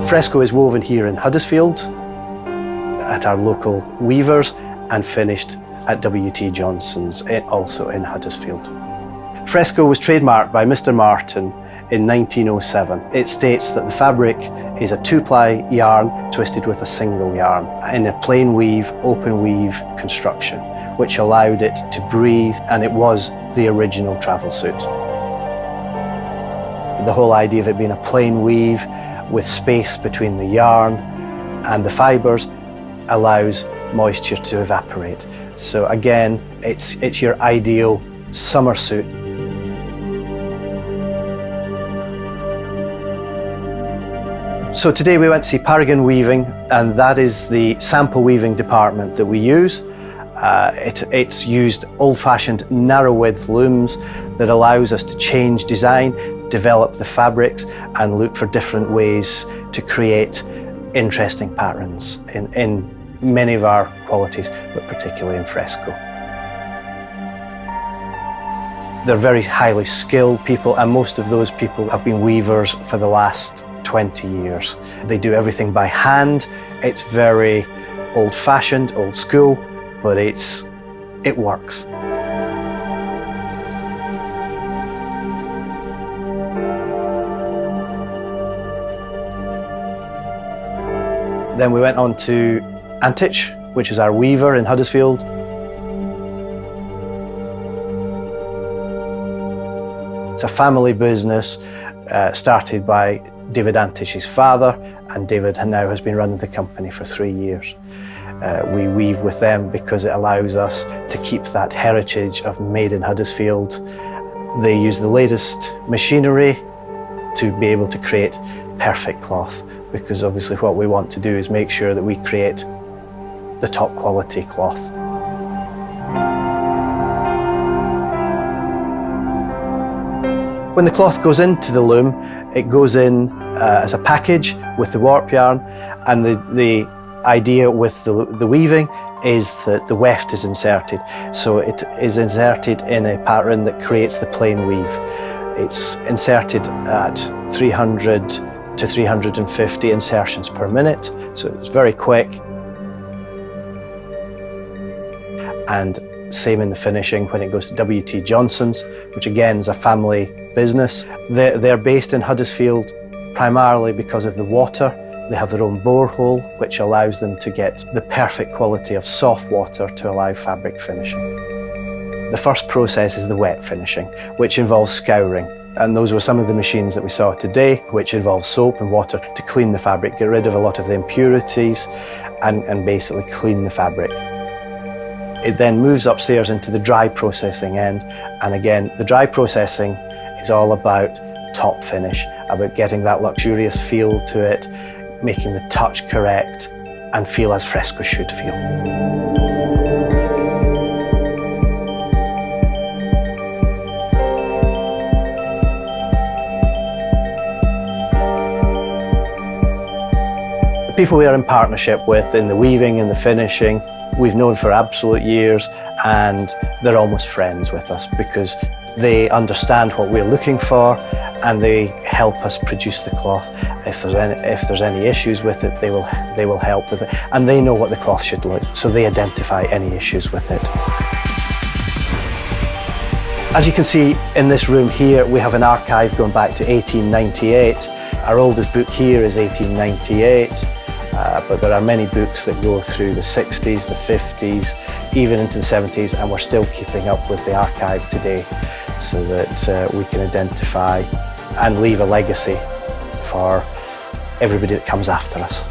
Fresco is woven here in Huddersfield at our local weavers and finished at W.T. Johnson's, also in Huddersfield. Fresco was trademarked by Mr. Martin in 1907. It states that the fabric is a 2-ply yarn twisted with a single yarn in a plain weave, open weave construction, which allowed it to breathe, and it was the original travel suit. The whole idea of it being a plain weave with space between the yarn and the fibres allows moisture to evaporate. So again, it's your ideal summer suit. So today we went to see Paragon Weaving, and that is the sample weaving department that we use. It's used old-fashioned narrow width looms that allows us to change design, develop the fabrics and look for different ways to create interesting patterns in many of our qualities, but particularly in Fresco. They're very highly skilled people, and most of those people have been weavers for the last 20 years. They do everything by hand. It's very old-fashioned, old school, but it works. Then we went on to Antich, which is our weaver in Huddersfield. It's a family business started by David Antich's father, and David now has been running the company for 3 years. We weave with them because it allows us to keep that heritage of made in Huddersfield. They use the latest machinery to be able to create perfect cloth, because obviously what we want to do is make sure that we create the top quality cloth. When the cloth goes into the loom, it goes in as a package with the warp yarn, and the idea with the weaving is that the weft is inserted. So it is inserted in a pattern that creates the plain weave. It's inserted at 300 to 350 insertions per minute, so it's very quick. And same in the finishing when it goes to W.T. Johnson's, which again is a family business. They're based in Huddersfield primarily because of the water. They have their own borehole, which allows them to get the perfect quality of soft water to allow fabric finishing. The first process is the wet finishing, which involves scouring. And those were some of the machines that we saw today, which involve soap and water to clean the fabric, get rid of a lot of the impurities and basically clean the fabric. It then moves upstairs into the dry processing end, and again, the dry processing is all about top finish, about getting that luxurious feel to it, making the touch correct and feel as Fresco should feel. The people we are in partnership with in the weaving and the finishing, we've known for absolute years, and they're almost friends with us because they understand what we're looking for and they help us produce the cloth. If there's any issues with it, they will help with it, and they know what the cloth should look, so they identify any issues with it. As you can see in this room here, we have an archive going back to 1898. Our oldest book here is 1898. But there are many books that go through the 60s, the 50s, even into the 70s, and we're still keeping up with the archive today so that we can identify and leave a legacy for everybody that comes after us.